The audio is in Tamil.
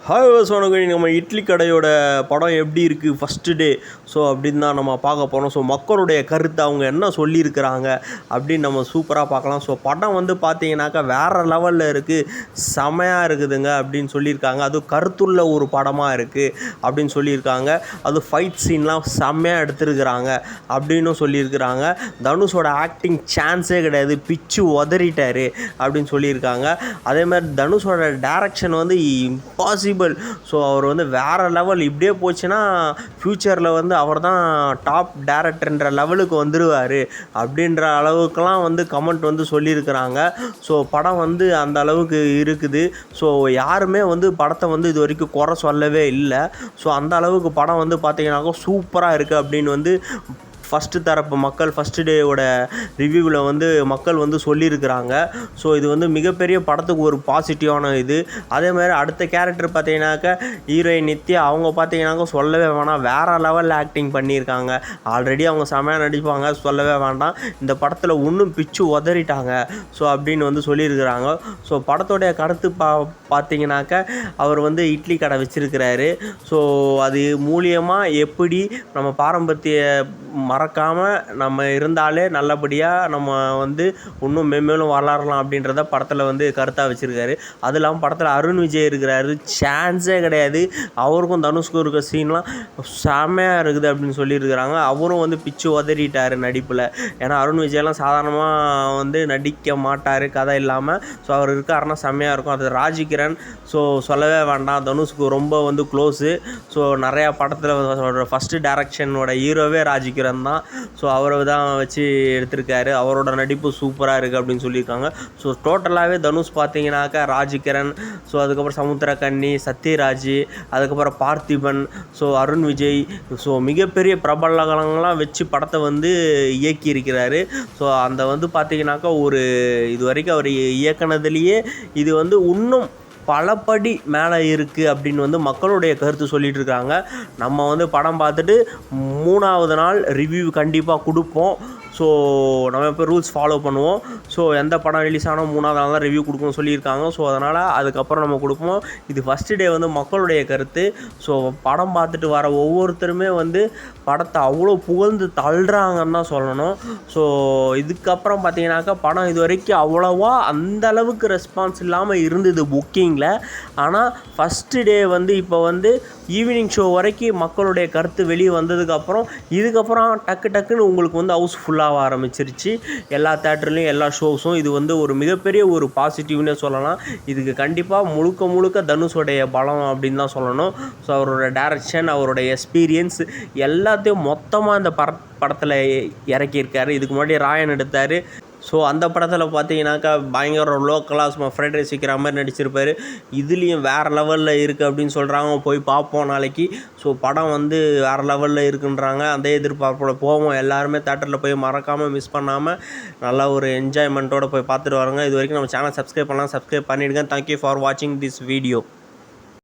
ஹாய் வணக்கம். நம்ம இட்லி கடையோட படம் எப்படி இருக்குது ஃபஸ்ட்டு டே அப்படின்னு தான் நம்ம பார்க்க போகிறோம். மக்களுடைய கருத்து அவங்க என்ன சொல்லியிருக்கிறாங்க அப்படின்னு நம்ம சூப்பராக பார்க்கலாம். படம் பார்த்தீங்கன்னாக்கா வேறு லெவலில் இருக்குது, செமையாக இருக்குதுங்க அப்படின்னு சொல்லியிருக்காங்க. அதுவும் கருத்துள்ள ஒரு படமாக இருக்குது அப்படின்னு சொல்லியிருக்காங்க. அது ஃபைட் சீன்லாம் செம்மையாக எடுத்துருக்கிறாங்க அப்படின்னு சொல்லியிருக்கிறாங்க. தனுஷோட ஆக்டிங் சான்ஸே கிடையாது, பிச்சு உதறிட்டார் அப்படின்னு சொல்லியிருக்காங்க. அதேமாதிரி தனுஷோட டைரக்ஷன் இம்பாசிபிள். அவர் வேறு லெவல். இப்படியே போச்சுன்னா ஃப்யூச்சரில் அவர் தான் டாப் டைரக்டர்ன்ற லெவலுக்கு வந்துடுவார் அப்படின்ற அளவுக்குலாம் கமெண்ட் சொல்லியிருக்கிறாங்க. படம் அந்த அளவுக்கு இருக்குது. யாருமே படத்தை இது வரைக்கும் குறை சொல்லவே இல்லை. அந்த அளவுக்கு படம் பார்த்தீங்கன்னாக்கா சூப்பராக இருக்குது அப்படின்னு ஃபஸ்ட்டு தரப்பு மக்கள் ஃபஸ்ட்டு டேயோட ரிவ்யூவில் மக்கள் சொல்லியிருக்கிறாங்க. இது மிகப்பெரிய படத்துக்கு ஒரு பாசிட்டிவான இது. அதேமாதிரி அடுத்த கேரக்டர் பார்த்தீங்கன்னாக்கா ஹீரோயின் நித்யா, அவங்க பார்த்தீங்கன்னாக்கா சொல்லவே வேணாம், வேறு லெவலில் ஆக்டிங் பண்ணியிருக்காங்க. ஆல்ரெடி அவங்க செமையாக நடிப்பாங்க, சொல்லவே வேண்டாம். இந்த படத்தில் இன்னும் பிச்சு உதறிட்டாங்க அப்படின்னு சொல்லியிருக்கிறாங்க. படத்தோடைய கருத்து பார்த்தீங்கன்னாக்கா அவர் இட்லி கடை வச்சுருக்கிறாரு. அது மூலியமாக எப்படி நம்ம பாரம்பரிய மறக்காமல் நம்ம இருந்தாலே நல்லபடியாக நம்ம இன்னும் மென்மேலும் வளரலாம் அப்படின்றத படத்தில் கருத்தாக வச்சுருக்காரு. அது இல்லாமல் படத்தில் அருண் விஜய் இருக்கிறாரு, சான்ஸே கிடையாது. அவருக்கும் தனுஷ்க்கும் இருக்க சீன்லாம் செம்மையாக இருக்குது அப்படின்னு சொல்லியிருக்கிறாங்க. அவரும் பிச்சு உதறிட்டார் நடிப்பில். ஏன்னா அருண் விஜய்லாம் சாதாரணமாக நடிக்க மாட்டார் கதை இல்லாமல். அவர் இருக்காருன்னா செம்மையாக இருக்கும். அது ராஜிகிரண், சொல்லவே வேண்டாம், தனுஷ்க்கு ரொம்ப க்ளோஸு. நிறையா படத்தில் ஃபஸ்ட்டு டைரக்ஷனோட ஹீரோவே ராஜிகிரண் தான். அவரை தான் வச்சு எடுத்திருக்காரு. அவரோட நடிப்பு சூப்பராக இருக்குது அப்படின்னு சொல்லியிருக்காங்க. டோட்டலாகவே தனுஷ் பார்த்தீங்கன்னாக்கா ராஜிகிரண், அதுக்கப்புறம் சமுத்திரக்கன்னி, சத்யராஜ், அதுக்கப்புறம் பார்த்திபன், அருண் விஜய், மிகப்பெரிய பிரபலங்கள்லாம் வச்சு படத்தை இயக்கியிருக்கிறாரு. அந்த பார்த்தீங்கன்னாக்கா ஒரு இது வரைக்கும் அவர் இயக்குனதுலேயே இது இன்னும் பலபடி மேலே இருக்குது அப்படின்னு மக்களுடைய கருத்து சொல்லிகிட்டு இருக்காங்க. நம்ம படம் பார்த்துட்டு 3வது நாள் ரிவ்யூ கண்டிப்பாக கொடுப்போம். நம்ம இப்போ ரூல்ஸ் ஃபாலோ பண்ணுவோம். எந்த படம் ரிலீஸ் ஆனால் 3வது நாள் தான் ரிவ்யூ கொடுக்கணும்னு சொல்லியிருக்காங்க. அதனால் அதுக்கப்புறம் நம்ம கொடுப்போம். இது ஃபஸ்ட்டு டே மக்களுடைய கருத்து. படம் பார்த்துட்டு வர ஒவ்வொருத்தருமே படத்தை அவ்வளோ புகழ்ந்து தள்ளுறாங்கன்னு தான் சொல்லணும். இதுக்கப்புறம் பார்த்தீங்கன்னாக்கா படம் இது வரைக்கும் அவ்வளோவா அந்தளவுக்கு ரெஸ்பான்ஸ் இல்லாமல் இருந்தது புக்கிங்கில். ஆனால் ஃபஸ்ட்டு டே இப்போ ஈவினிங் ஷோ வரைக்கும் மக்களுடைய கருத்து வெளியே வந்ததுக்கப்புறம் இதுக்கப்புறம் டக்குன்னு உங்களுக்கு ஹவுஸ் ஃபுல்லாக ஆரம்பிச்சிருச்சு. எல்லா தேட்டர்லேயும் எல்லா ஷோஸும். இது ஒரு மிகப்பெரிய ஒரு பாசிட்டிவ்னே சொல்லலாம். இதுக்கு கண்டிப்பாக முழுக்க தனுஷோடைய பலம் அப்படின்னு தான் சொல்லணும். அவரோட டைரக்ஷன், அவரோட எக்ஸ்பீரியன்ஸ் எல்லாத்தையும் மொத்தமாக இந்த படத்தில் இறக்கியிருக்காரு. இதுக்கு முன்னாடி ராயன் எடுத்தார். அந்த படத்தில் பார்த்தீங்கன்னாக்கா பயங்கர லோ கிளாஸ் ஃப்ரைட் ரைஸ் விற்கிற மாதிரி நடிச்சிருப்பார். இதுலேயும் வேறு லெவலில் இருக்குது அப்படின்னு சொல்கிறாங்க. போய் பார்ப்போம் நாளைக்கு. படம் வேறு லெவலில் இருக்குன்றாங்க. அந்த எதிர்பார்ப்பில் போவோம். எல்லாருமே தேட்டரில் போய் மறக்காமல் மிஸ் பண்ணாமல் நல்லா ஒரு என்ஜாய்மெண்ட்டோடு போய் பார்த்துட்டு வரோங்க. இது வரைக்கும் நம்ம சேனல் சப்ஸ்கிரைப் பண்ணலாம், சப்ஸ்கிரைப் பண்ணிவிடுங்க. தேங்க்யூ ஃபார் வாட்சிங் திஸ் வீடியோ.